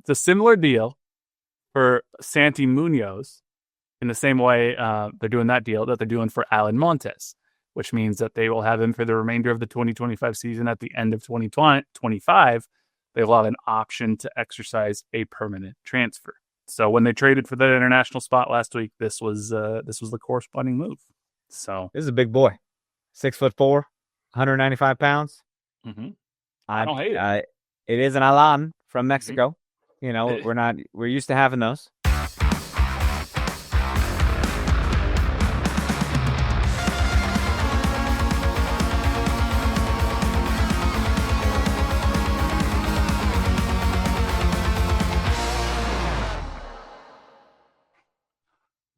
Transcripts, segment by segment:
It's a similar deal for Santi Munoz in the same way they're doing that deal that they're doing for Alan Montes, which means that they will have him for the remainder of the 2025 season. At the end of 2025, they will have an option to exercise a permanent transfer. So when they traded for that international spot last week, this was the corresponding move. So this is a big boy, 6'4", 195 pounds. Mm-hmm. I don't hate it. It is an Alan from Mexico. You know, we're used to having those.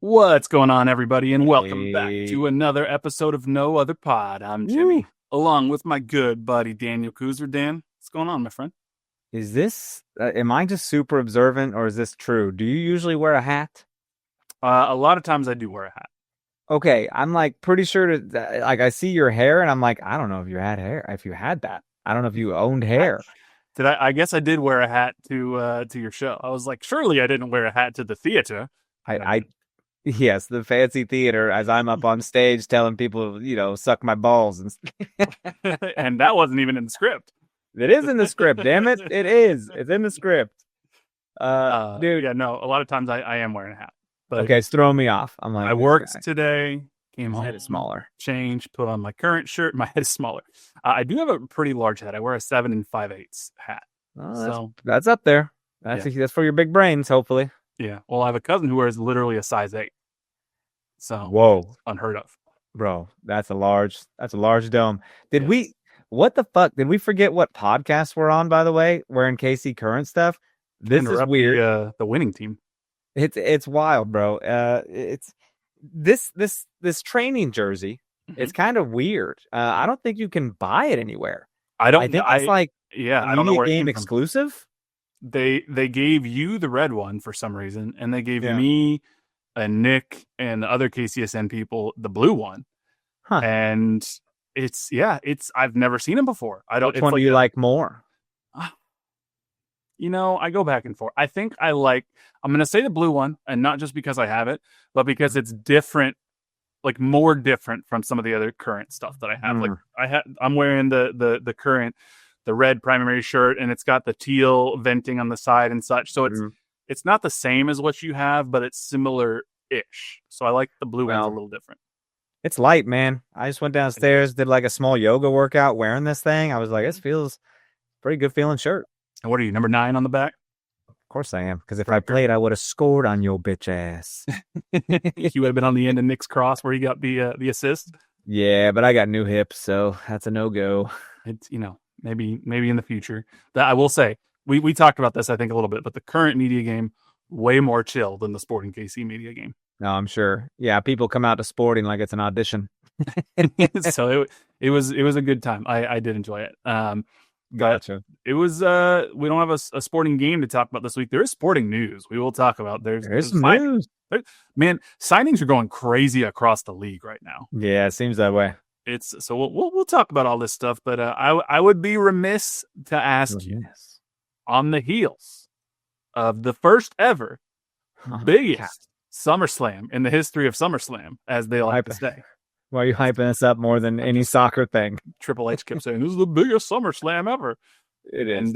What's going on, everybody, and welcome back to another episode of No Other Pod. I'm Jimmy, along with my good buddy Daniel Kooser. Dan, what's going on, my friend? Is this, am I just super observant, or is this true? Do you usually wear a hat? A lot of times I do wear a hat. Okay, I'm like pretty sure like I see your hair, and I'm like, I don't know if you had hair. If you had that, I don't know if you owned hair. I guess I did wear a hat to your show. I was like, surely I didn't wear a hat to the theater. Yes, the fancy theater, as I'm up on stage telling people, suck my balls. And that wasn't even in the script. It is in the script, damn it. It is. It's in the script. Dude. Yeah, no, a lot of times I am wearing a hat. But okay, it's throwing me off. I'm like, I worked today, came home, my head is smaller. Changed, put on my current shirt, my head is smaller. I do have a pretty large hat. I wear a 7 5/8 hat. Oh, that's up there. That's for your big brains, hopefully. Yeah. Well, I have a cousin who wears literally a size 8. So whoa, unheard of, bro. That's a large dome. What the fuck? Did we forget what podcast we're on? By the way, we're in KC Current stuff. This is weird. The winning team. It's wild, bro. It's this training jersey. Mm-hmm. It's kind of weird. I don't think you can buy it anywhere. I think it's like I don't know where game exclusive. They gave you the red one for some reason, and they gave me and Nick and the other KCSN people the blue one. Huh. And it's I've never seen them before. Which one do you like more? I go back and forth. I think I'm going to say the blue one, and not just because I have it, but because it's different, like more different from some of the other current stuff that I have. Like I'm wearing the current, the red primary shirt, and it's got the teal venting on the side and such. So it's not the same as what you have, but it's similar-ish. So I like the blue one's a little different. It's light, man. I just went downstairs, did like a small yoga workout wearing this thing. I was like, this feels pretty good feeling shirt. And what are you, number 9 on the back? Of course I am, because if I played, I would have scored on your bitch ass. You would have been on the end of Nick's cross where he got the assist. Yeah, but I got new hips, so that's a no-go. It's, maybe in the future. That I will say, we talked about this, I think, a little bit, but the current media game, way more chill than the Sporting KC media game. No, I'm sure. Yeah, people come out to Sporting like it's an audition. So it was a good time. I did enjoy it. Gotcha. It was we don't have a sporting game to talk about this week. There is sporting news we will talk about. There's some news. Man, signings are going crazy across the league right now. Yeah, it seems that way. So we'll talk about all this stuff, but I would be remiss to ask you, on the heels of the first ever biggest Summerslam in the history of Summerslam, as they like to say. Why are you hyping us up more than any soccer thing? Triple H kept saying, this is the biggest SummerSlam ever. It is.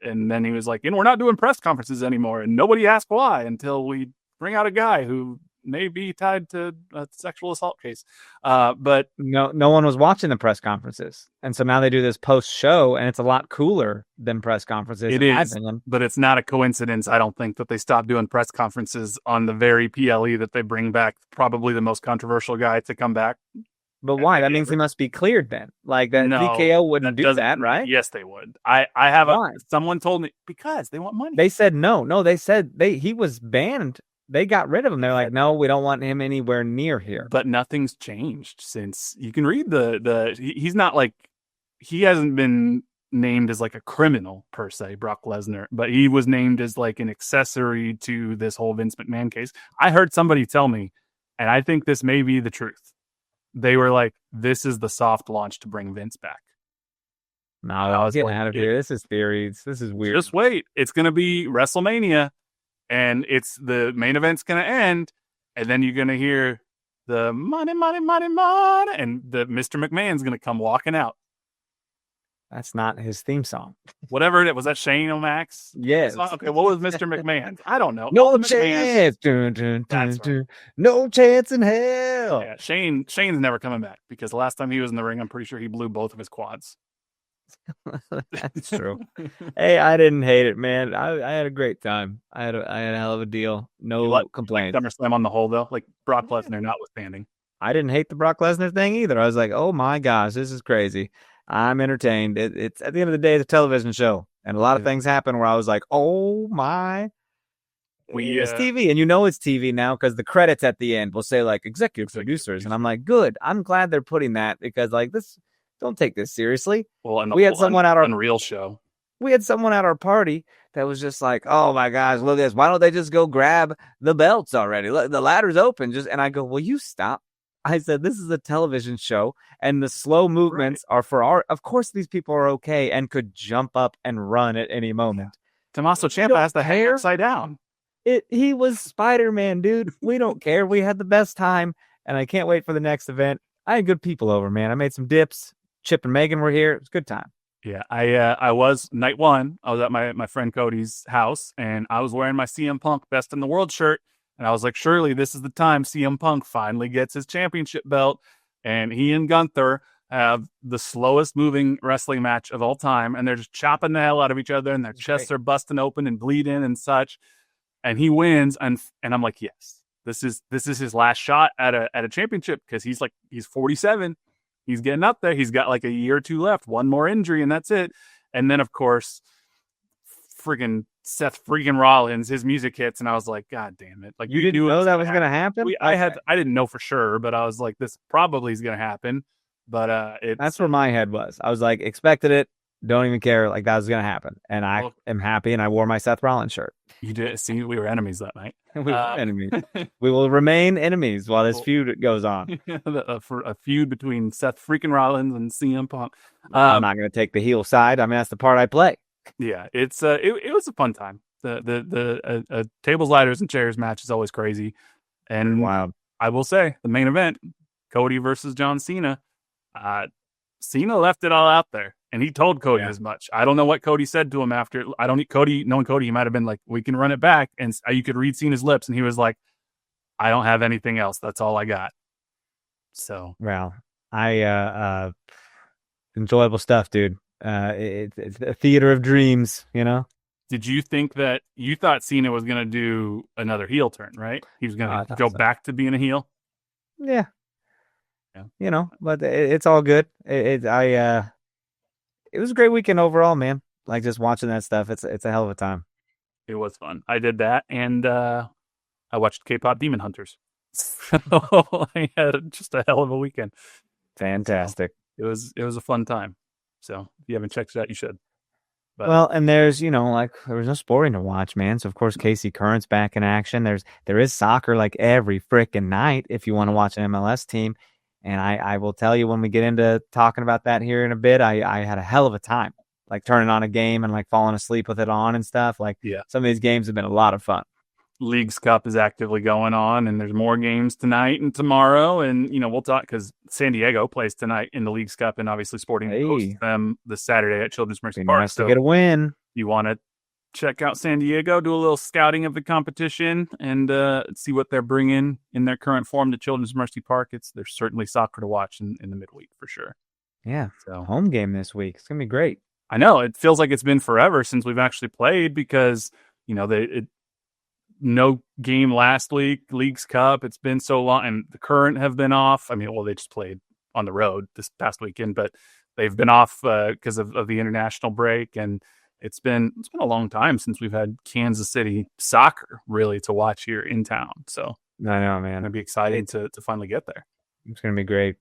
And then he was like, and we're not doing press conferences anymore. And nobody asked why until we bring out a guy who may be tied to a sexual assault case. But no one was watching the press conferences. And so now they do this post-show, and it's a lot cooler than press conferences. It is, but it's not a coincidence, I don't think, that they stopped doing press conferences on the very PLE that they bring back probably the most controversial guy to come back. But why? That means he must be cleared then. Like that TKO wouldn't do that, right? Yes, they would. I have someone told me because they want money. They said no. They said he was banned. They got rid of him. They're like, no, we don't want him anywhere near here. But nothing's changed since. You can read he's not like, he hasn't been named as like a criminal per se, Brock Lesnar, but he was named as like an accessory to this whole Vince McMahon case. I heard somebody tell me, and I think this may be the truth. They were like, this is the soft launch to bring Vince back. No, get out of here. This is theories. This is weird. Just wait. It's going to be WrestleMania, and it's the main event's going to end, and then you're going to hear the money, money, money, money, and the Mr. McMahon's going to come walking out. That's not his theme song. Whatever it is. Was that Shane O'Max? Yes. Okay, what was Mr. McMahon? I don't know. No chance. Right. No chance in hell. Yeah, Shane's never coming back because the last time he was in the ring, I'm pretty sure he blew both of his quads. That's true. Hey, I didn't hate it, man. I had a great time. I had a hell of a deal. No complaints. SummerSlam on the whole, though, like Brock Lesnar notwithstanding. I didn't hate the Brock Lesnar thing either. I was like, oh my gosh, this is crazy. I'm entertained. It's at the end of the day, it's a television show, and a lot of things happen where I was like, oh my. It's TV, and it's TV now because the credits at the end will say like executive producers, and I'm like, good. I'm glad they're putting that because like this. Don't take this seriously. Well, and we had someone at our Unreal show. We had someone at our party that was just like, "Oh my gosh, look at this! Why don't they just go grab the belts already? Look, the ladder's open." And I go, "Will you stop?" I said, "This is a television show, and the slow movements are for our. Of course, these people are okay and could jump up and run at any moment." Tommaso Ciampa has the hair upside down. He was Spider-Man, dude. We don't care. We had the best time, and I can't wait for the next event. I had good people over, man. I made some dips. Chip and Megan were here. It was a good time. Yeah, I was night one. I was at my friend Cody's house, and I was wearing my CM Punk Best in the World shirt. And I was like, surely this is the time CM Punk finally gets his championship belt. And he and Gunther have the slowest moving wrestling match of all time. And they're just chopping the hell out of each other, and their chests are busting open and bleeding and such. And he wins, and I'm like, yes, this is his last shot at a championship because he's 47. He's getting up there. He's got like a year or two left, one more injury, and that's it. And then, of course, friggin' Seth freaking Rollins, his music hits, and I was like, God damn it! Like you didn't know that was going to happen. I didn't know for sure, but I was like, this probably is going to happen. But that's where my head was. I was like, expected it. Don't even care. Like that was going to happen, and I am happy. And I wore my Seth Rollins shirt. You did see we were enemies that night. We were enemies. We will remain enemies while this feud goes on. For a feud between Seth freaking Rollins and CM Punk. I'm not going to take the heel side. I mean, that's the part I play. Yeah, it was a fun time. The tables, ladders, and chairs match is always crazy, and wild. I will say the main event, Cody versus John Cena. Cena left it all out there, and he told Cody as much. I don't know what Cody said to him after. Knowing Cody, he might have been like, "We can run it back," and you could read Cena's lips, and he was like, "I don't have anything else. That's all I got." So, well, enjoyable stuff, dude. It's a theater of dreams, Did you think that you thought Cena was going to do another heel turn, right? He was going to go back to being a heel? Yeah. But it's all good. It was a great weekend overall, man. Like just watching that stuff. It's a hell of a time. It was fun. I did that, and I watched K-pop Demon Hunters. So I had just a hell of a weekend. Fantastic. So it was a fun time. So if you haven't checked it out, you should. But, well, and there's, there was no sporting to watch, man. So of course Casey Current's back in action. There is soccer like every freaking night if you want to watch an MLS team. And I will tell you when we get into talking about that here in a bit, I had a hell of a time, like turning on a game and like falling asleep with it on and stuff. Like some of these games have been a lot of fun. Leagues Cup is actively going on, and there's more games tonight and tomorrow. And, we'll talk because San Diego plays tonight in the Leagues Cup, and obviously Sporting hosts them this Saturday at Children's Mercy Park. Nice to get a win. You want to check out San Diego, do a little scouting of the competition, and see what they're bringing in their current form to Children's Mercy Park. There's certainly soccer to watch in the midweek for sure. Yeah, so home game this week. It's gonna be great. I know it feels like it's been forever since we've actually played because no game last week, Leagues Cup. It's been so long, and the Current have been off. I mean, well, they just played on the road this past weekend, but they've been off because of the international break, and it's been a long time since we've had Kansas City soccer really to watch here in town. So I know, man, it'll be exciting to finally get there. It's gonna be great.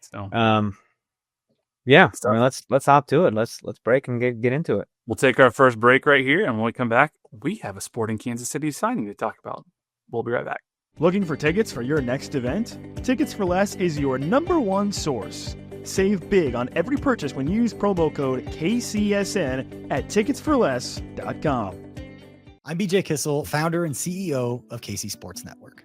So yeah, I mean, let's hop to it. Let's break and get into it. We'll take our first break right here, and when we come back, we have a Sporting Kansas City signing to talk about. We'll be right back. Looking for tickets for your next event? Tickets for Less is your #1 source. Save big on every purchase when you use promo code KCSN at ticketsforless.com. I'm BJ Kissel, founder and CEO of KC Sports Network.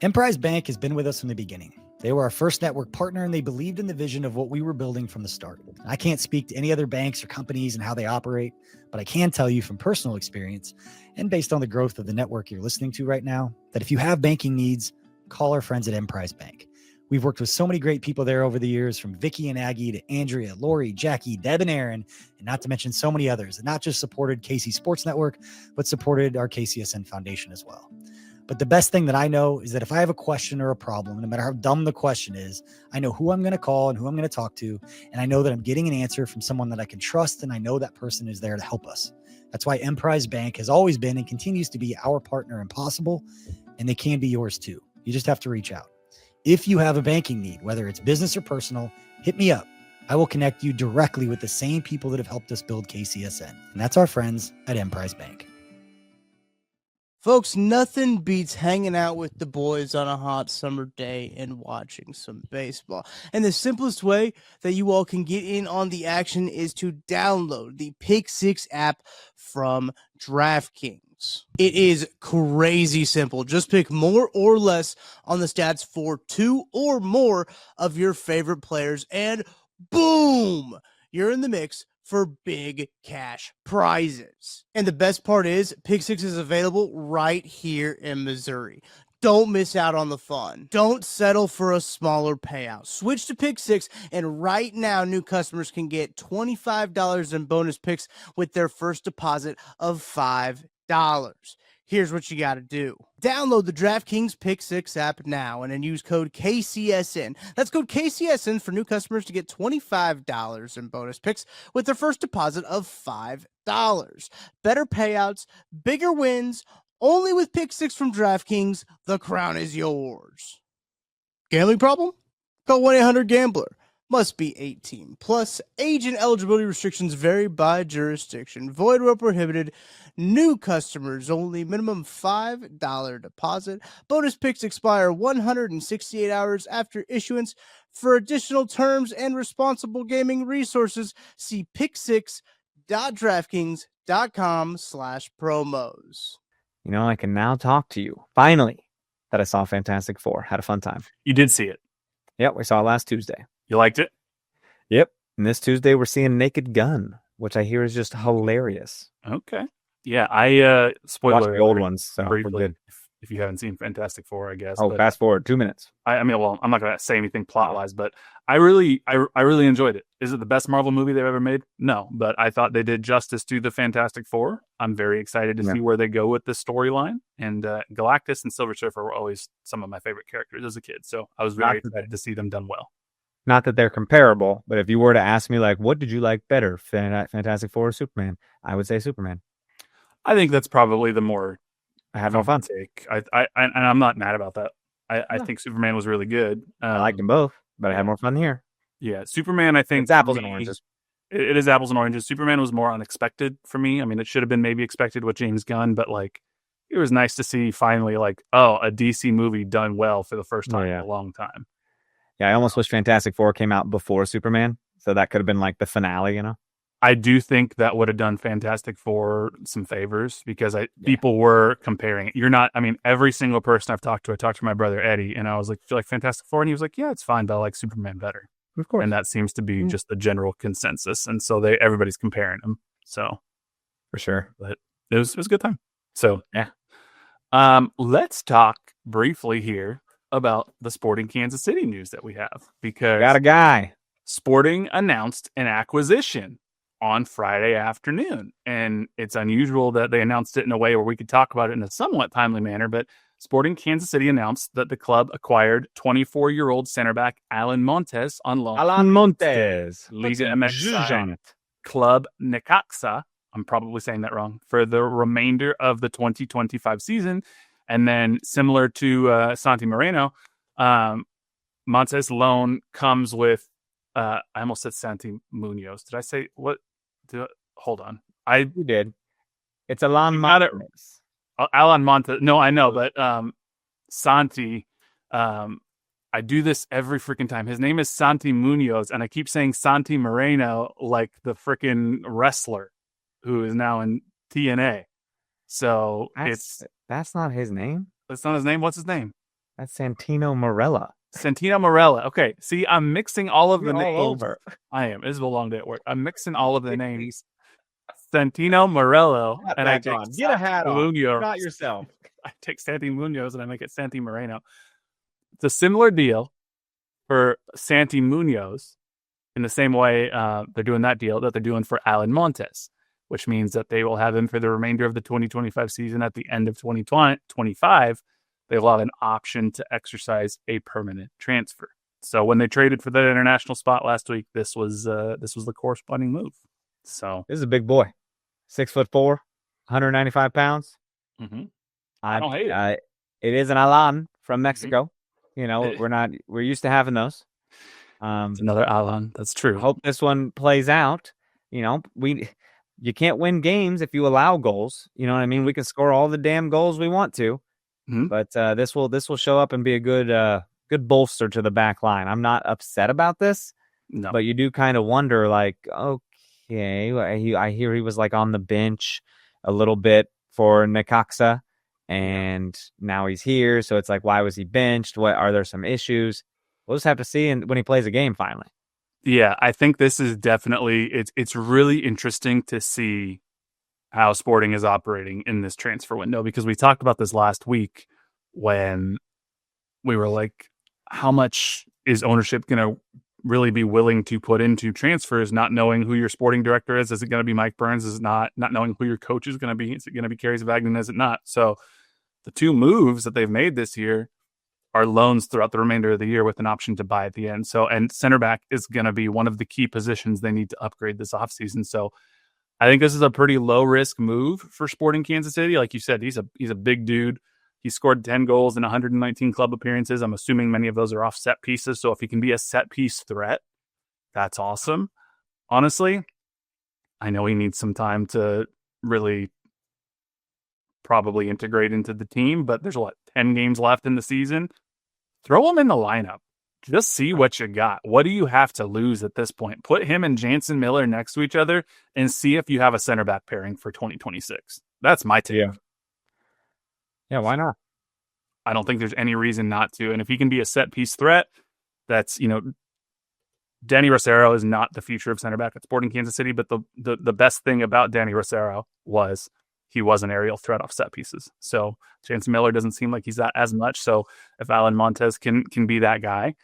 Emprise Bank has been with us from the beginning. They were our first network partner, and they believed in the vision of what we were building from the start. I can't speak to any other banks or companies and how they operate, but I can tell you from personal experience and based on the growth of the network you're listening to right now, that if you have banking needs, call our friends at Emprise Bank. We've worked with so many great people there over the years, from Vicky and Aggie to Andrea, Lori, Jackie, Deb, and Aaron, and not to mention so many others that not just supported KC Sports Network, but supported our KCSN Foundation as well. But the best thing that I know is that if I have a question or a problem, no matter how dumb the question is, I know who I'm going to call and who I'm going to talk to. And I know that I'm getting an answer from someone that I can trust. And I know that person is there to help us. That's why Emprise Bank has always been and continues to be our partner in Possible. And they can be yours too. You just have to reach out. If you have a banking need, whether it's business or personal, hit me up. I will connect you directly with the same people that have helped us build KCSN. And that's our friends at Emprise Bank. Folks, nothing beats hanging out with the boys on a hot summer day and watching some baseball. And the simplest way that you all can get in on the action is to download the Pick 6 app from DraftKings. It is crazy simple. Just pick more or less on the stats for two or more of your favorite players, and boom, you're in the mix for big cash prizes. And the best part is, Pick 6 is available right here in Missouri. Don't miss out on the fun. Don't settle for a smaller payout. Switch to Pick 6, and right now, new customers can get $25 in bonus picks with their first deposit of $5. Here's what you got to do. Download the DraftKings Pick 6 app now and then use code KCSN. That's code KCSN for new customers to get $25 in bonus picks with their first deposit of $5. Better payouts, bigger wins, only with Pick 6 from DraftKings. The crown is yours. Gambling problem? Call 1-800-GAMBLER. Must be 18 plus. Age and eligibility restrictions vary by jurisdiction. Void where prohibited. New customers only. Minimum $5 deposit. Bonus picks expire 168 hours after issuance. For additional terms and responsible gaming resources, see pick6.draftkings.com/promos. You know, I can now talk to you. Finally, that I saw Fantastic Four. Had a fun time. You did see it. Yep, we saw it last Tuesday. You liked it? Yep. And this Tuesday, we're seeing Naked Gun, which I hear is just hilarious. Okay. Yeah, I spoiler Watch the old ones, so briefly, we're good. if you haven't seen Fantastic Four, I guess. Oh, but fast forward 2 minutes. I mean, well, I'm not going to say anything plot-wise, but I really enjoyed it. Is it the best Marvel movie they've ever made? No, but I thought they did justice to the Fantastic Four. I'm very excited to see where they go with this storyline. And Galactus and Silver Surfer were always some of my favorite characters as a kid, so I was very excited to see them done well. Not that they're comparable, but if you were to ask me, like, what did you like better, Fantastic Four or Superman? I would say Superman. I think that's probably the more I had no fun. take. And I'm not mad about that. I think Superman was really good. I liked them both, but I had more fun here. Yeah, Superman, I think... It's apples and oranges. It is apples and oranges. Superman was more unexpected for me. I mean, it should have been maybe expected with James Gunn, but, like, it was nice to see finally, like, a DC movie done well for the first time in a long time. Yeah, I almost wish Fantastic Four came out before Superman, so that could have been like the finale, you know? I do think that would have done Fantastic Four some favors because people were comparing it. You're not, I mean, every single person I talked to my brother Eddie, and I was like, "Do you like Fantastic Four?" And he was like, "Yeah, it's fine, but I like Superman better." Of course. And that seems to be just the general consensus. And so everybody's comparing them. So for sure. But it was a good time. So yeah. Let's talk briefly here about the Sporting Kansas City news that we have, because got a guy. Sporting announced an acquisition on Friday afternoon, and it's unusual that they announced it in a way where we could talk about it in a somewhat timely manner, but Sporting Kansas City announced that the club acquired 24-year-old center back Alan Montes on loan. Alan Montes. Liga MX club Necaxa, I'm probably saying that wrong, for the remainder of the 2025 season. And then similar to Santi Moreno, Montes' loan comes with, I almost said Santi Munoz. Did I say what? Hold on. You did. It's Alan Montes. Alan Montes. No, I know, but Santi, I I do this every freaking time. His name is Santi Munoz, and I keep saying Santi Moreno like the freaking wrestler who is now in TNA. So that's not his name. That's not his name. What's his name? That's Santino Marella. Santino Marella. Okay. See, I'm mixing all of the You're names. all over. I am. It is a long day at work. I'm mixing all of the names. Santino Morello, and I take Get a hat on. Munoz. Not yourself. I take Santi Munoz and I make it Santi Moreno. It's a similar deal for Santi Munoz in the same way they're doing that deal that they're doing for Alan Montes, which means that they will have him for the remainder of the 2025 season. At the end of 2025, they will have an option to exercise a permanent transfer. So when they traded for that international spot last week, this was the corresponding move. So this is a big boy, 6'4", 195 pounds. Mm-hmm. I don't hate it. It is an Alan from Mexico. You know, we're used to having those. It's another Alan. That's true. Hope this one plays out. You know, you can't win games if you allow goals. You know what I mean? We can score all the damn goals we want to, but this will show up and be a good bolster to the back line. I'm not upset about this, but you do kind of wonder, like, okay, I hear he was like on the bench a little bit for Necaxa, and now he's here. So it's like, why was he benched? What are there some issues? We'll just have to see when he plays a game finally. Yeah, I think this is definitely it's really interesting to see how Sporting is operating in this transfer window, because we talked about this last week when we were like, how much is ownership going to really be willing to put into transfers, not knowing who your sporting director is? Is it going to be Mike Burns? Is it not knowing who your coach is going to be? Is it going to be Carey Zavagnin? Is it not? So the two moves that they've made this year are loans throughout the remainder of the year with an option to buy at the end. So, and center back is going to be one of the key positions they need to upgrade this offseason. So I think this is a pretty low risk move for Sporting Kansas City. Like you said, he's a big dude. He scored 10 goals in 119 club appearances. I'm assuming many of those are off set pieces. So if he can be a set piece threat, that's awesome. Honestly, I know he needs some time to really probably integrate into the team, but there's 10 games left in the season. Throw him in the lineup. Just see what you got. What do you have to lose at this point? Put him and Jansen Miller next to each other and see if you have a center back pairing for 2026. That's my take. Yeah, why not? I don't think there's any reason not to. And if he can be a set piece threat, that's, Danny Rosero is not the future of center back at Sporting Kansas City, but the best thing about Danny Rosero was he was an aerial threat off set pieces. So Jansen Miller doesn't seem like he's that as much. So if Alan Montes can be that guy,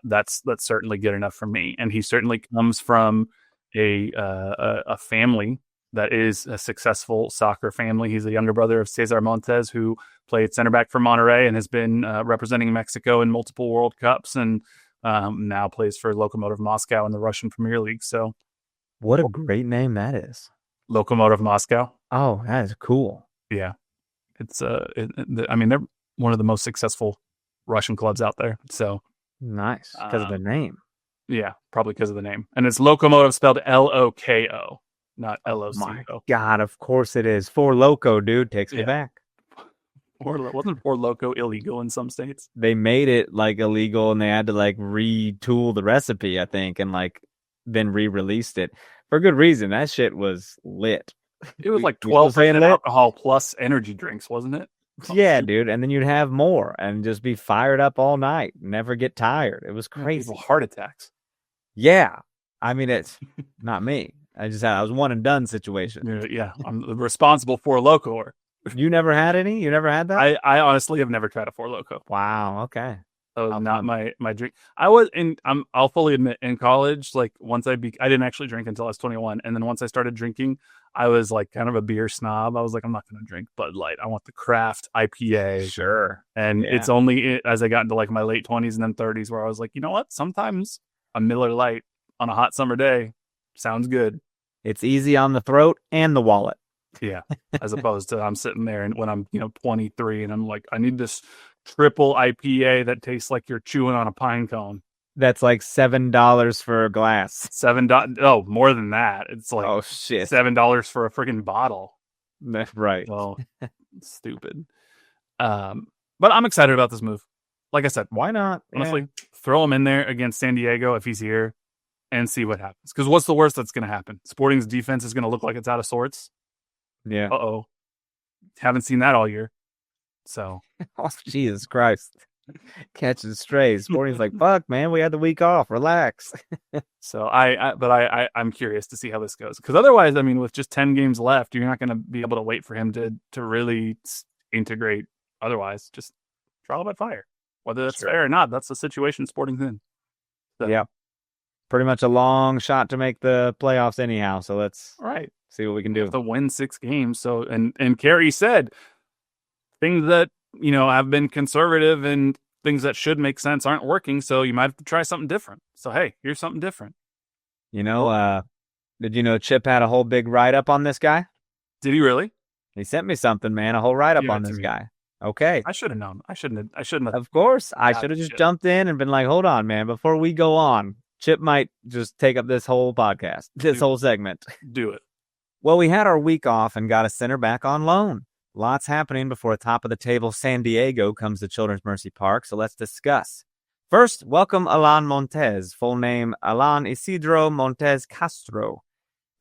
that's certainly good enough for me. And he certainly comes from a family that is a successful soccer family. He's a younger brother of Cesar Montes, who played center back for Monterrey and has been representing Mexico in multiple World Cups, and now plays for Lokomotiv Moscow in the Russian Premier League. So what a great name that is. Lokomotiv Moscow. Oh, that is cool. Yeah. It's they're one of the most successful Russian clubs out there. So nice, because of the name. Yeah, probably because of the name. And it's Lokomotiv spelled Loko, not LOCO. My God, of course it is. For Loco, dude, takes me back. Wasn't For Loco illegal in some states? They made it like illegal, and they had to like retool the recipe, I think, and like then re-released it for good reason. That shit was lit. It was like 12% alcohol plus energy drinks, wasn't it? Yeah, dude. And then you'd have more and just be fired up all night, never get tired. It was crazy. Heart attacks. Yeah. I mean, it's not me. I was one and done situation. Yeah. I'm responsible for Loco. You never had any? You never had that? I honestly have never tried a Four Loko. Wow. Okay. That was not my drink. I'll fully admit, in college, like once I didn't actually drink until I was 21. And then once I started drinking, I was like kind of a beer snob. I was like, I'm not going to drink Bud Light. I want the craft IPA. Sure. And it's only as I got into like my late 20s and then 30s where I was like, you know what? Sometimes a Miller Lite on a hot summer day sounds good. It's easy on the throat and the wallet. Yeah. As opposed to I'm sitting there and when I'm 23 and I'm like, I need this triple IPA that tastes like you're chewing on a pine cone. That's like $7 for a glass. $7. Oh, more than that. It's like shit. $7 for a freaking bottle. Right. Well, stupid. But I'm excited about this move. like I said, Why not? honestly, throw him in there against San Diego if he's here and see what happens. Because what's the worst that's going to happen? Sporting's defense is going to look like it's out of sorts. Yeah. Uh-oh. Haven't seen that all year. So. Oh, Jesus Christ. Catching strays. Sporting's like, fuck, man, we had the week off. Relax. So I'm curious to see how this goes. Because otherwise, I mean, with just 10 games left, you're not going to be able to wait for him to really integrate. Otherwise, just trial by fire. Whether that's fair or not, that's the situation Sporting's in. So. Yeah. Pretty much a long shot to make the playoffs anyhow. So let's see what we can do. To win 6 games. So and Carey said things that have been conservative and things that should make sense aren't working. So you might have to try something different. So hey, here's something different. Did you know Chip had a whole big write up on this guy? Did he really? He sent me something, man. A whole write up on this guy. Okay. I should have known. I shouldn't have. Of course, I should have just jumped in and been like, hold on, man, before we go on. Chip might just take up this whole podcast, whole segment. Do it. Well, we had our week off and got a center back on loan. Lots happening before top of the table San Diego comes to Children's Mercy Park, so let's discuss. First, welcome Alan Montes, full name Alan Isidro Montes Castro.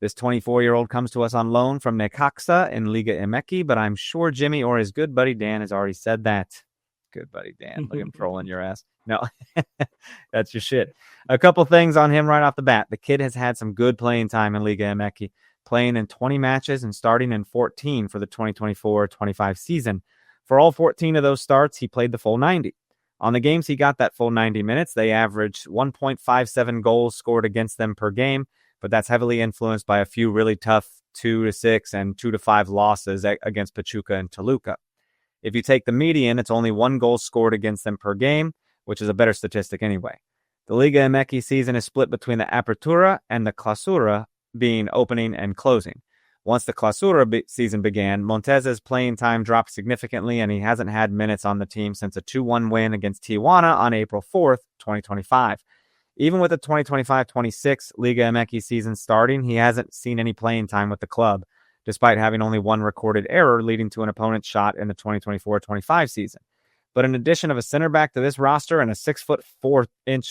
This 24-year-old comes to us on loan from Necaxa in Liga MX, but I'm sure Jimmy or his good buddy Dan has already said that. Good buddy Dan, look at him trolling your ass. No, that's your shit. A couple things on him right off the bat. The kid has had some good playing time in Liga MX, playing in 20 matches and starting in 14 for the 2024-25 season. For all 14 of those starts, he played the full 90. On the games he got that full 90 minutes, they averaged 1.57 goals scored against them per game, but that's heavily influenced by a few really tough 2-6 and 2-5 losses against Pachuca and Toluca. If you take the median, it's only 1 goal scored against them per game, which is a better statistic anyway. The Liga MX season is split between the Apertura and the Clausura, being opening and closing. Once the Clausura season began, Montez's playing time dropped significantly, and he hasn't had minutes on the team since a 2-1 win against Tijuana on April 4th, 2025. Even with the 2025-26 Liga MX season starting, he hasn't seen any playing time with the club, despite having only 1 recorded error leading to an opponent's shot in the 2024-25 season. But in addition of a center back to this roster and a 6'4"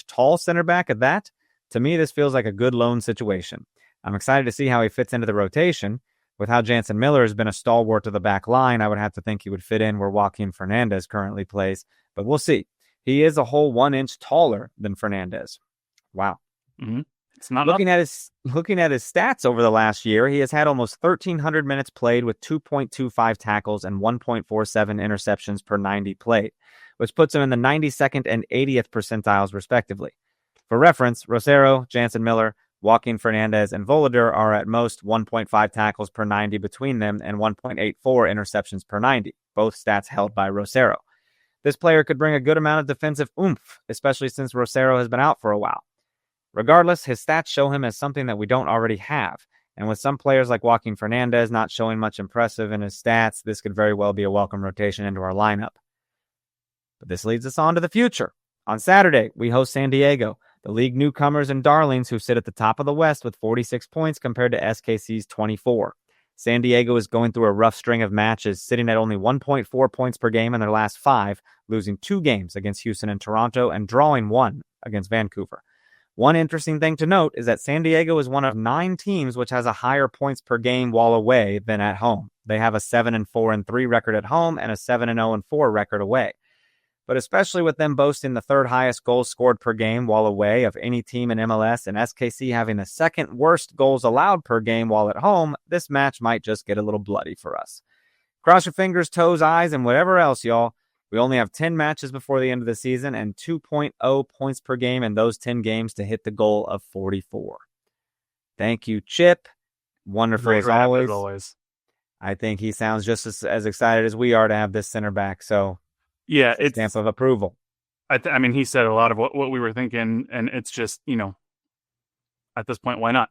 tall center back at that, to me, this feels like a good loan situation. I'm excited to see how he fits into the rotation. With how Jansen Miller has been a stalwart to the back line, I would have to think he would fit in where Joaquin Fernandez currently plays, but we'll see. He is a whole 1 inch taller than Fernandez. Wow. Mm-hmm. It's not looking at his stats over the last year, he has had almost 1,300 minutes played with 2.25 tackles and 1.47 interceptions per 90 played, which puts him in the 92nd and 80th percentiles respectively. For reference, Rosero, Jansen Miller, Joaquin Fernandez, and Volader are at most 1.5 tackles per 90 between them and 1.84 interceptions per 90, both stats held by Rosero. This player could bring a good amount of defensive oomph, especially since Rosero has been out for a while. Regardless, his stats show him as something that we don't already have, and with some players like Joaquin Fernandez not showing much impressive in his stats, this could very well be a welcome rotation into our lineup. But this leads us on to the future. On Saturday, we host San Diego, the league newcomers and darlings who sit at the top of the West with 46 points compared to SKC's 24. San Diego is going through a rough string of matches, sitting at only 1.4 points per game in their last 5, losing 2 games against Houston and Toronto and drawing 1 against Vancouver. One interesting thing to note is that San Diego is one of 9 teams which has a higher points per game while away than at home. They have a 7-4-3 record at home and a 7-0-4 record away. But especially with them boasting the 3rd highest goals scored per game while away of any team in MLS and SKC having the 2nd worst goals allowed per game while at home, this match might just get a little bloody for us. Cross your fingers, toes, eyes, and whatever else, y'all. We only have 10 matches before the end of the season and 2.0 points per game in those 10 games to hit the goal of 44. Thank you, Chip. Wonderful as always. I think he sounds just as excited as we are to have this center back. So, yeah, it's stamp of approval. I mean, he said a lot of what we were thinking, and it's just, at this point, why not?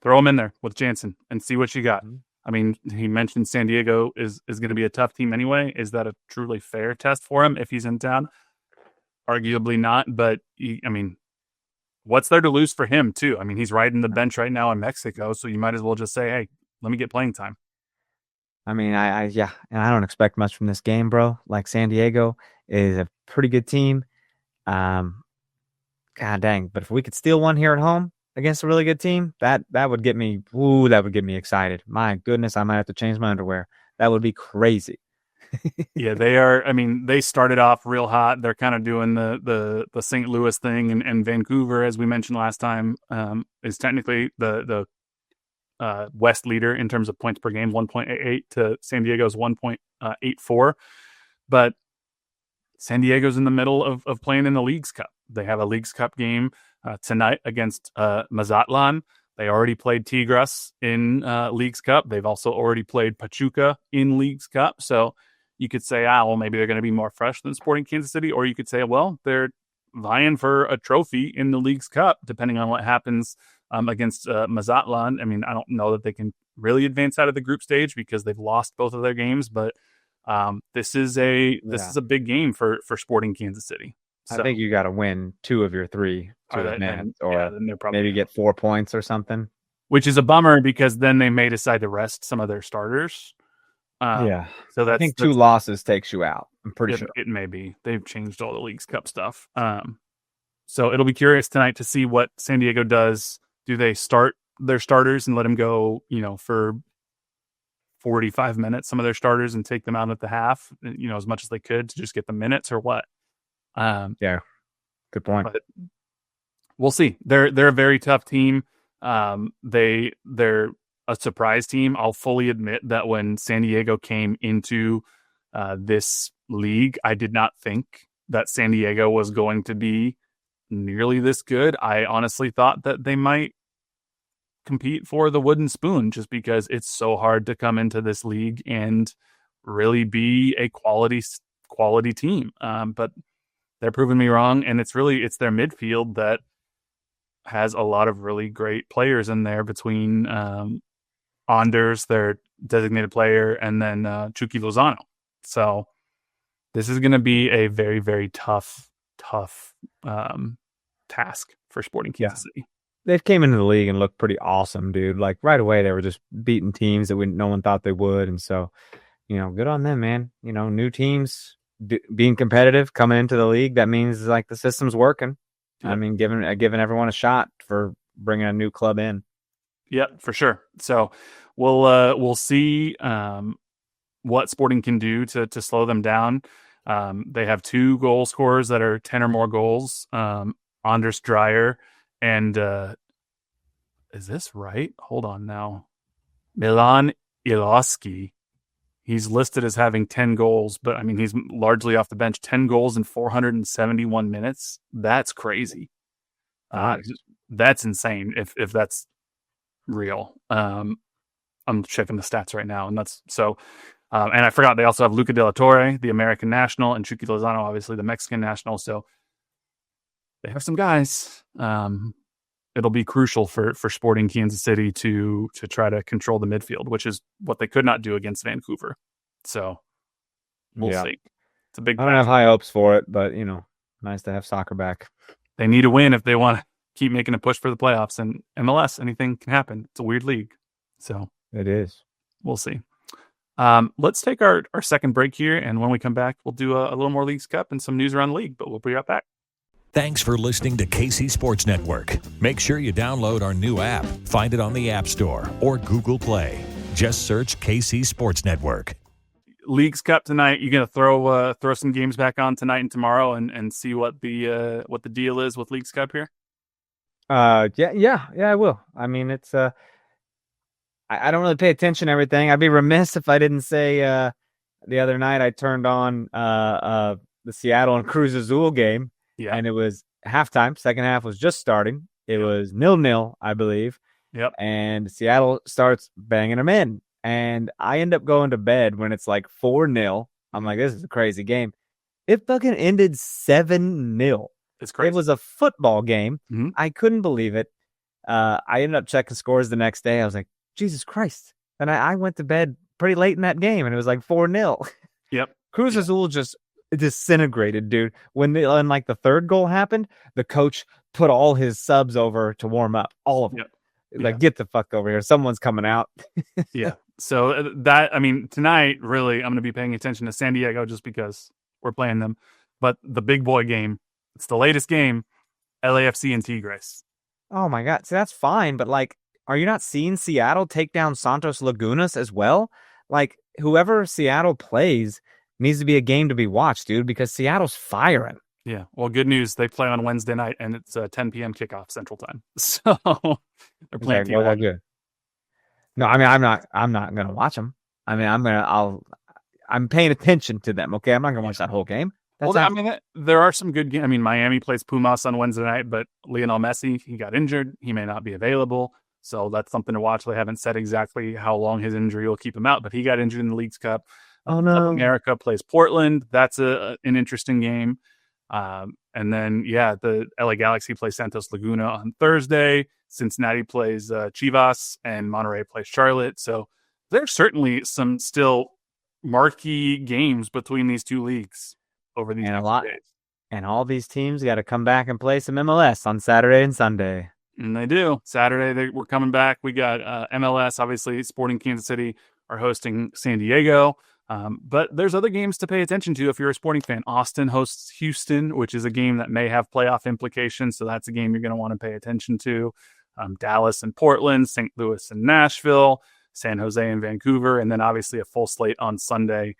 Throw him in there with Jansen and see what you got. Mm-hmm. I mean, he mentioned San Diego is going to be a tough team anyway. Is that a truly fair test for him if he's in town? Arguably not, but what's there to lose for him too? I mean, he's riding the bench right now in Mexico, so you might as well just say, hey, let me get playing time. I mean, and I don't expect much from this game, bro. Like San Diego, is a pretty good team. God dang! But if we could steal one here at home against a really good team, that would get me. Ooh, that would get me excited. My goodness, I might have to change my underwear. That would be crazy. Yeah, they are. I mean, they started off real hot. They're kind of doing the St. Louis thing, and Vancouver, as we mentioned last time, is technically the West leader in terms of points per game, 1.88 to San Diego's 1.84. But San Diego's in the middle of playing in the Leagues Cup. They have a Leagues Cup game tonight against Mazatlan. They already played Tigres in Leagues Cup. They've also already played Pachuca in Leagues Cup. So you could say, well, maybe they're going to be more fresh than Sporting Kansas City. Or you could say, well, they're vying for a trophy in the Leagues Cup, depending on what happens against Mazatlan. I mean, I don't know that they can really advance out of the group stage because they've lost both of their games, but this is a big game for Sporting Kansas City. So, I think you got to win 2 of your 3 to advance, or maybe get 4 points or something. Which is a bummer because then they may decide to rest some of their starters. So I think 2 losses takes you out. I'm pretty sure it may be. They've changed all the Leagues Cup stuff. So it'll be curious tonight to see what San Diego does. Do they start their starters and let them go, for 45 minutes, some of their starters, and take them out at the half, as much as they could to just get the minutes, or what? Yeah, good point. But we'll see. They're a very tough team. They're a surprise team. I'll fully admit that when San Diego came into this league, I did not think that San Diego was going to be nearly this good. I honestly thought that they might compete for the wooden spoon just because it's so hard to come into this league and really be a quality team. But they're proving me wrong, and it's their midfield that has a lot of really great players in there between Anders, their designated player, and then Chucky Lozano. So this is going to be a very, very tough task for Sporting Kansas City. They came into the league and looked pretty awesome, dude. Like right away, they were just beating teams that no one thought they would. And so, good on them, man. New teams being competitive, coming into the league, that means like the system's working. Yep. I mean, giving everyone a shot for bringing a new club in. Yeah, for sure. So we'll see what Sporting can do to slow them down. They have 2 goal scorers that are 10 or more goals. Anders Dreyer and is this right? Hold on now. Milan Iloski. He's listed as having 10 goals, but I mean, he's largely off the bench. 10 goals in 471 minutes. That's crazy. That's insane if that's real. I'm checking the stats right now, and that's so. And I forgot they also have Luca De La Torre, the American national, and Chucky Lozano, obviously the Mexican national. So they have some guys. It'll be crucial for Sporting Kansas City to try to control the midfield, which is what they could not do against Vancouver. So we'll see. It's a big. I don't have high hopes for it, but nice to have soccer back. They need to win if they want to keep making a push for the playoffs. And MLS, anything can happen. It's a weird league, so it is. We'll see. Let's take our second break here, and when we come back, we'll do a little more Leagues Cup and some news around the league. But we'll be right back. Thanks for listening to KC Sports Network. Make sure you download our new app. Find it on the App Store or Google Play. Just search KC Sports Network. Leagues Cup tonight. You gonna throw some games back on tonight and tomorrow, and see what the deal is with Leagues Cup here? Yeah, I will. I mean, it's I don't really pay attention to everything. I'd be remiss if I didn't say the other night I turned on the Seattle and Cruz Azul game. Yeah. And it was halftime. Second half was just starting. It was 0-0, I believe. Yep. And Seattle starts banging them in. And I end up going to bed when it's like 4-0. I'm like, this is a crazy game. It fucking ended 7-0. It's crazy. It was a football game. Mm-hmm. I couldn't believe it. I ended up checking scores the next day. I was like, Jesus Christ. And I went to bed pretty late in that game, and it was like 4-0. Yep. Cruz Azul just disintegrated, dude. When the third goal happened, the coach put all his subs over to warm up, all of them. Yep. Like, get the fuck over here. Someone's coming out. Yeah. So tonight, really, I'm going to be paying attention to San Diego just because we're playing them. But the big boy game, it's the latest game, LAFC and Tigres. Oh my God. See, that's fine, but like, are you not seeing Seattle take down Santos Lagunas as well? Like, whoever Seattle plays needs to be a game to be watched, dude, because Seattle's firing. Yeah. Well, good news. They play on Wednesday night, and it's a 10 p.m. kickoff Central Time. So they're playing Okay, well, Tijuana. good. No, I mean, I'm not gonna watch them. I mean, I'm paying attention to them. Okay, I'm not gonna watch that whole game. That's Well, I mean, there are some good games. I mean, Miami plays Pumas on Wednesday night, but Lionel Messi, he got injured. He may not be available. So that's something to watch. They haven't said exactly how long his injury will keep him out, but he got injured in the Leagues Cup. Oh, no. America plays Portland. That's an interesting game. And then, the LA Galaxy plays Santos Laguna on Thursday. Cincinnati plays Chivas, and Monterrey plays Charlotte. So there's certainly some still marquee games between these two leagues over these And a next lot. days. And all these teams got to come back and play some MLS on Saturday and Sunday. And they do. Saturday, we're coming back. We got MLS, obviously. Sporting Kansas City are hosting San Diego. But there's other games to pay attention to if you're a Sporting fan. Austin hosts Houston, which is a game that may have playoff implications. So that's a game you're going to want to pay attention to. Dallas and Portland, St. Louis and Nashville, San Jose and Vancouver. And then obviously a full slate on Sunday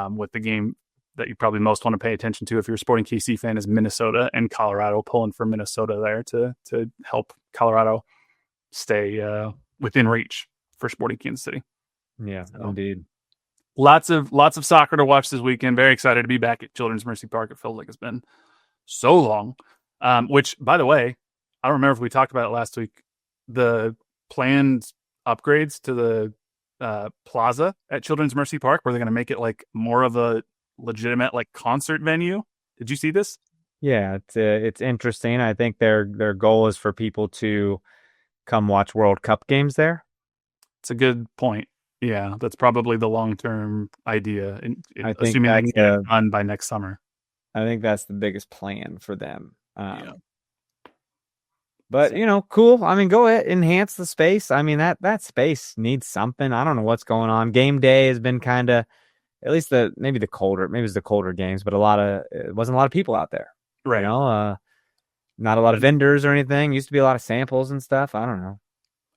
with the game that you probably most want to pay attention to if you're a Sporting KC fan is Minnesota and Colorado, pulling for Minnesota there to help Colorado stay within reach for Sporting Kansas City. Yeah, So, indeed. Lots of soccer to watch this weekend. Very excited to be back at Children's Mercy Park. It feels like it's been so long. Which, by the way, I don't remember if we talked about it last week. The planned upgrades to the plaza at Children's Mercy Park, where they're going to make it like more of a legitimate like concert venue. Did you see this? Yeah, it's interesting. I think their goal is for people to come watch World Cup games there. It's a good point. Yeah, that's probably the long-term idea. I think Assuming they can that's get it done by next summer. I think that's the biggest plan for them. Yeah. But cool. I mean, go ahead, enhance the space. I mean, that space needs something. I don't know what's going on. Game day has been kind of, at least maybe it's the colder games, but it wasn't a lot of people out there. Right. Not a lot of vendors or anything. Used to be a lot of samples and stuff. I don't know.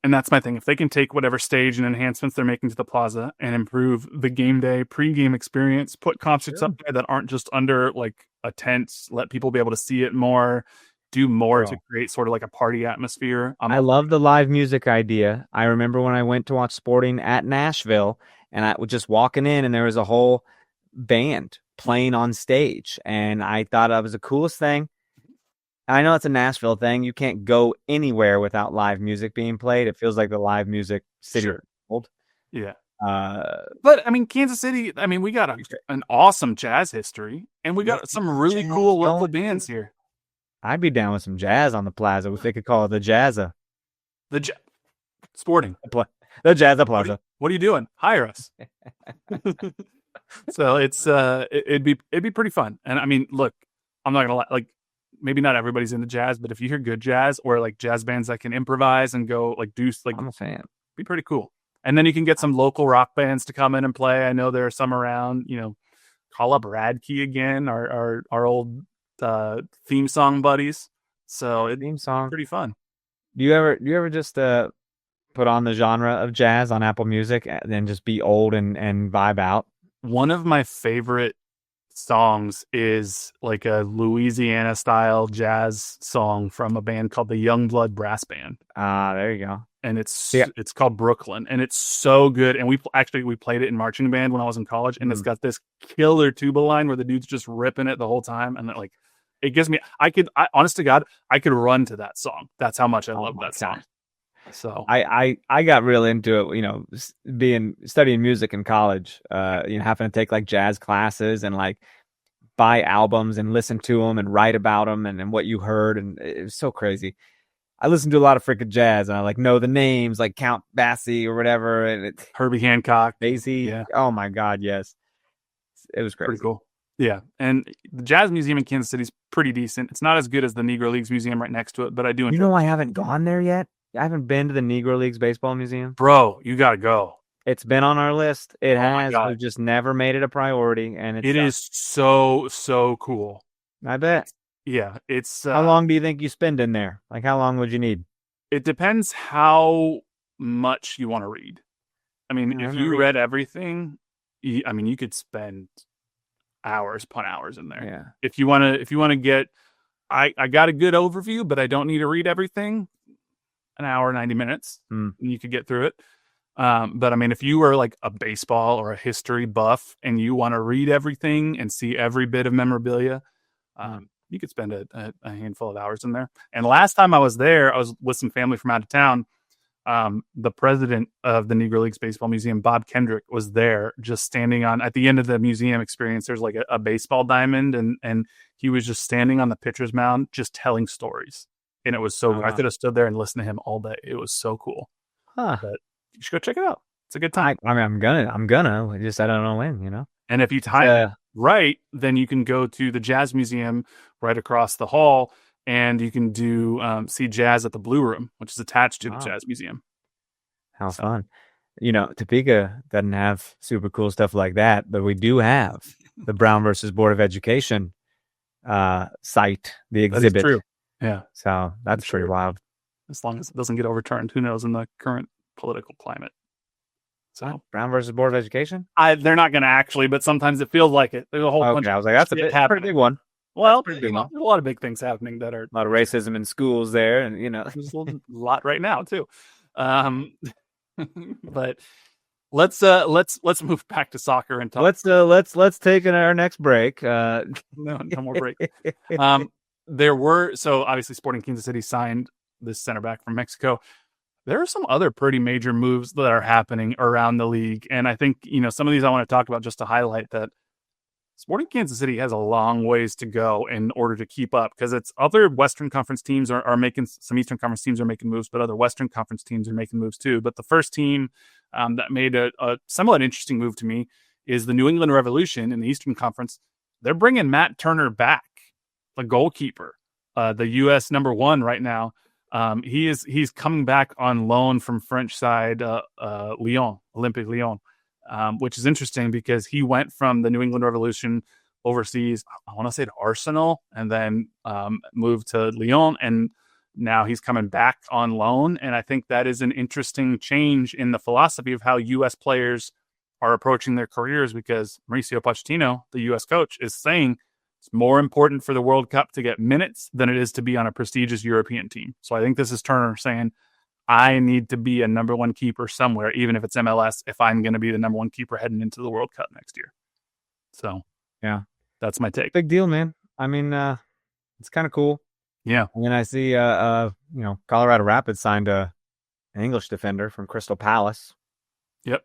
And that's my thing. If they can take whatever stage and enhancements they're making to the plaza and improve the game day pre-game experience, put concerts up there that aren't just under like a tent, let people be able to see it more, do more to create sort of like a party atmosphere. I love the live music idea. I remember when I went to watch Sporting at Nashville, and I was just walking in, and there was a whole band playing on stage, and I thought that was the coolest thing. I know it's a Nashville thing. You can't go anywhere without live music being played. It feels like the live music city. Sure. World. Yeah. But I mean, Kansas City, I mean, we got an awesome jazz history, and we got some really cool local bands here. I'd be down with some jazz on the plaza if they could call it the Jazza. Sporting. The Jazza Plaza. What are you doing? Hire us. So it'd be pretty fun. And I mean, look, I'm not gonna lie, like maybe not everybody's into jazz, but if you hear good jazz or like jazz bands that can improvise and go like do like, I'm a fan. Be pretty cool. And then you can get some local rock bands to come in and play. I know there are some around. Call up Radkey again, our old theme song buddies. So Theme song. pretty fun. Do you ever just put on the genre of jazz on Apple Music and then just be old and vibe out? One of my favorite songs is like a Louisiana style jazz song from a band called the Youngblood Brass Band. There you go. And it's called Brooklyn, and it's so good. And we played it in marching band when I was in college, and it's got this killer tuba line where the dude's just ripping it the whole time, and like it gives me. Honest to God, I could run to that song. That's how much I love that song. So I got real into it, studying music in college, having to take like jazz classes and like buy albums and listen to them and write about them and what you heard. And it was so crazy. I listened to a lot of freaking jazz and I like know the names like Count Basie or whatever. And Herbie Hancock, Basie. Yeah. Oh my God. Yes. It was crazy. Pretty cool. Yeah. And the Jazz Museum in Kansas City is pretty decent. It's not as good as the Negro Leagues Museum right next to it, but I do enjoy I haven't gone there yet. I haven't been to the Negro Leagues Baseball Museum. Bro, you got to go. It's been on our list. It my has. God. We've just never made it a priority, and It is so cool. I bet. Yeah, it's How long do you think you spend in there? Like, how long would you need? it depends how much you want to read. I mean, if you read everything, you could spend hours upon hours in there. Yeah. If you want to get, I got a good overview, but I don't need to read everything. An hour, 90 minutes, and you could get through it. But I mean, if you were like a baseball or a history buff and you want to read everything and see every bit of memorabilia, you could spend a handful of hours in there. And last time I was there, I was with some family from out of town. The president of the Negro Leagues Baseball Museum, Bob Kendrick, was there just standing at the end of the museum experience. There's like a baseball diamond, and he was just standing on the pitcher's mound, just telling stories. And it was so I could have stood there and listened to him all day. It was so cool. But you should go check it out. It's a good time. I mean, I'm gonna. Just I don't know when. And if you time it right, then you can go to the Jazz Museum right across the hall, and you can see jazz at the Blue Room, which is attached to the Jazz Museum. How fun! Topeka doesn't have super cool stuff like that, but we do have the Brown versus Board of Education site, the exhibit. That is true. Yeah. So that's pretty wild. As long as it doesn't get overturned, who knows in the current political climate. So Brown versus Board of Education? They're not going to actually, but sometimes it feels like it. There's a whole bunch. I was like, that's a pretty big one. Well, there's a lot of big things happening that are a lot of racism in schools there, and there's a lot right now too. But let's move back to soccer and talk. Let's take our next break. No more break. So obviously Sporting Kansas City signed this center back from Mexico. There are some other pretty major moves that are happening around the league, and I think some of these I want to talk about just to highlight that Sporting Kansas City has a long ways to go in order to keep up, because it's other Western Conference teams are making, some Eastern Conference teams are making moves, but other Western Conference teams are making moves too. But the first team that made a somewhat interesting move to me is the New England Revolution in the Eastern Conference. They're bringing Matt Turner back, the goalkeeper, the U.S. #1 right now. He's coming back on loan from French side Olympique Lyon. Which is interesting because he went from the New England Revolution overseas, I want to say to Arsenal, and then moved to Lyon, and now he's coming back on loan. And I think that is an interesting change in the philosophy of how U.S. players are approaching their careers, because Mauricio Pochettino, the U.S. coach, is saying it's more important for the World Cup to get minutes than it is to be on a prestigious European team. So I think this is Turner saying, I need to be a #1 keeper somewhere, even if it's MLS, if I'm going to be the #1 keeper heading into the World Cup next year. So, yeah, that's my take. Big deal, man. I mean, it's kind of cool. Yeah. And then I see, Colorado Rapids signed an English defender from Crystal Palace. Yep.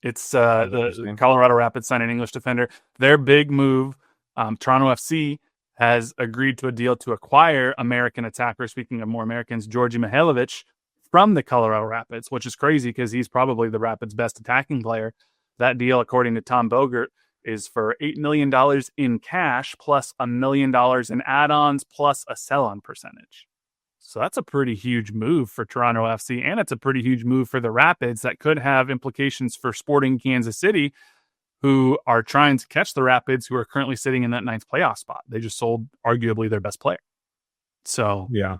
It's the Colorado Rapids signed an English defender. Their big move, Toronto FC has agreed to a deal to acquire American attacker, speaking of more Americans, Georgi Mihailovic, from the Colorado Rapids, which is crazy because he's probably the Rapids' best attacking player. That deal, according to Tom Bogert, is for $8 million in cash plus $1 million in add-ons plus a sell-on percentage. So that's a pretty huge move for Toronto FC, and it's a pretty huge move for the Rapids that could have implications for Sporting Kansas City, who are trying to catch the Rapids, who are currently sitting in that 9th playoff spot. They just sold arguably their best player. So, yeah,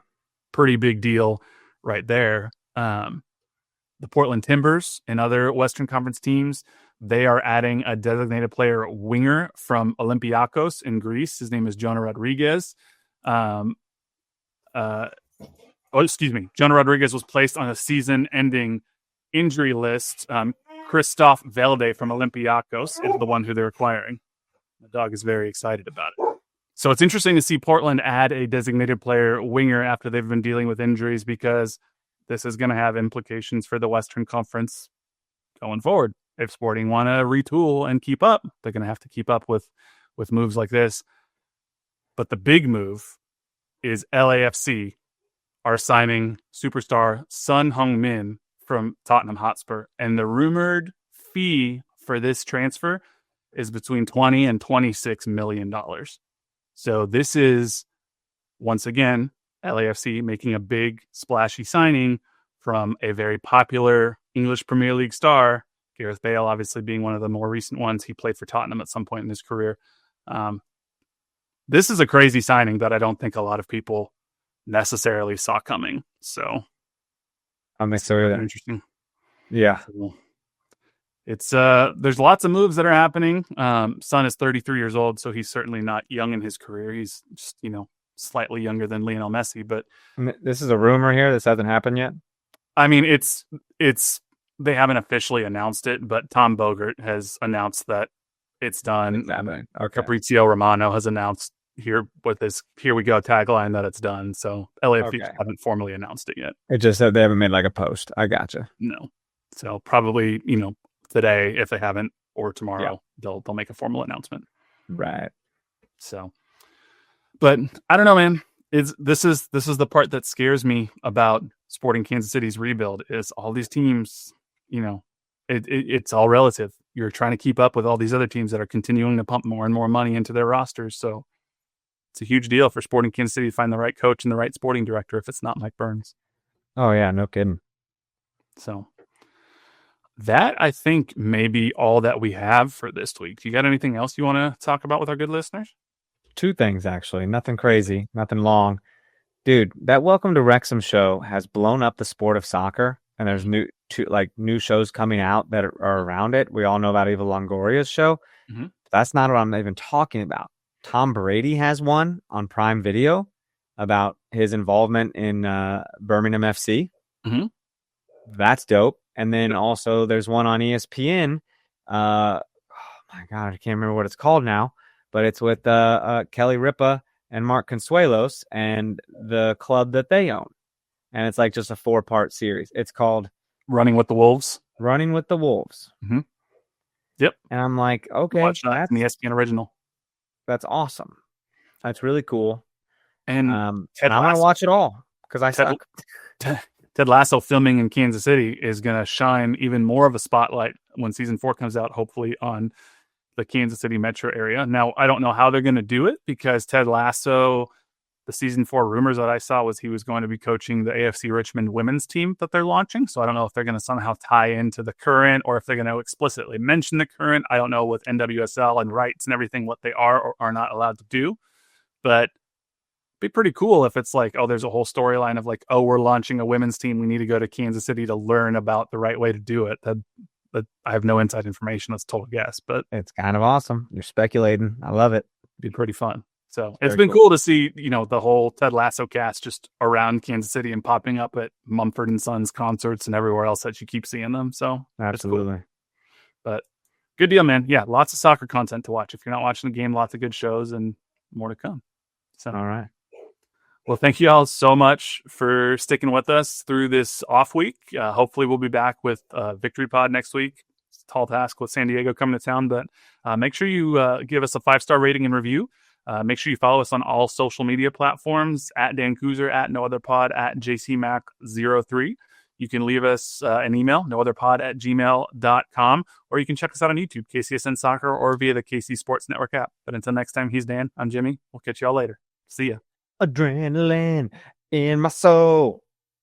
pretty big deal right there. The Portland Timbers and other Western Conference teams, they are adding a designated player winger from Olympiacos in Greece. His name is Jonah Rodriguez. Jonah Rodriguez was placed on a season-ending injury list. Christophe Velde from Olympiacos is the one who they're acquiring. The dog is very excited about it. So it's interesting to see Portland add a designated player winger after they've been dealing with injuries, because this is going to have implications for the Western Conference going forward. If Sporting want to retool and keep up, they're going to have to keep up with moves like this. But the big move is LAFC are signing superstar Son Heung-min from Tottenham Hotspur. And the rumored fee for this transfer is between $20 and $26 million. So this is, once again, LAFC making a big splashy signing from a very popular English Premier League star Gareth Bale obviously being one of the more recent ones. He played for Tottenham at some point in his career. This is a crazy signing that I don't think a lot of people necessarily saw coming. So I'm excited. interesting. Yeah. It's there's lots of moves that are happening. Son is 33 years old, so he's certainly not young in his career. He's just, slightly younger than Lionel Messi, but this is a rumor here. This hasn't happened yet. I mean, it's they haven't officially announced it, but Tom Bogert has announced that it's done. It's happening. Okay. Fabrizio Romano has announced here with this "Here we go" tagline that it's done. So LAFC haven't formally announced it yet. It just said they haven't made like a post. I gotcha. No. So probably, today, if they haven't, or tomorrow, they'll make a formal announcement. Right. So, but I don't know, man. This is the part that scares me about Sporting Kansas City's rebuild is all these teams, it's all relative. You're trying to keep up with all these other teams that are continuing to pump more and more money into their rosters. So it's a huge deal for Sporting Kansas City to find the right coach and the right sporting director if it's not Mike Burns. Oh, yeah. No kidding. So that, I think, may be all that we have for this week. Do you got anything else you want to talk about with our good listeners? 2 things, actually. Nothing crazy, nothing long. Dude, that Welcome to Wrexham show has blown up the sport of soccer, and there's new shows coming out that are around it. We all know about Eva Longoria's show. Mm-hmm. That's not what I'm even talking about. Tom Brady has one on Prime Video about his involvement in Birmingham FC. Mm-hmm. That's dope. And then also there's one on ESPN. Oh my God, I can't remember what it's called now, but it's with Kelly Ripa and Mark Consuelos and the club that they own. And it's like just a 4-part series. It's called Running with the Wolves. Running with the Wolves. Mm-hmm. Yep. And I'm like, okay, watch that in the ESPN original. That's awesome. That's really cool. And I'm going to watch it all because I suck. Ted Lasso filming in Kansas City is going to shine even more of a spotlight when season 4 comes out, hopefully on the Kansas City metro area. Now, I don't know how they're going to do it because Ted Lasso, the season 4 rumors that I saw was he was going to be coaching the AFC Richmond women's team that they're launching. So I don't know if they're going to somehow tie into the current or if they're going to explicitly mention the current. I don't know with NWSL and rights and everything what they are or are not allowed to do. But be pretty cool if it's like, there's a whole storyline of like, we're launching a women's team. We need to go to Kansas City to learn about the right way to do it. That I have no inside information. That's total guess, but it's kind of awesome. You're speculating. I love it. It'd be pretty fun. So it's been cool to see, the whole Ted Lasso cast just around Kansas City and popping up at Mumford and Sons concerts and everywhere else that you keep seeing them. So absolutely. Cool. But good deal, man. Yeah. Lots of soccer content to watch. If you're not watching the game, lots of good shows and more to come. So, all right. Well, thank you all so much for sticking with us through this off week. Hopefully we'll be back with Victory Pod next week. It's a tall task with San Diego coming to town, but make sure you give us a 5-star rating and review. Make sure you follow us on all social media platforms at Dan Kooser, at No Other Pod, at JCMac03. You can leave us an email, nootherpod@gmail.com, or you can check us out on YouTube, KCSN Soccer, or via the KC Sports Network app. But until next time, he's Dan. I'm Jimmy. We'll catch you all later. See ya. Adrenaline in my soul.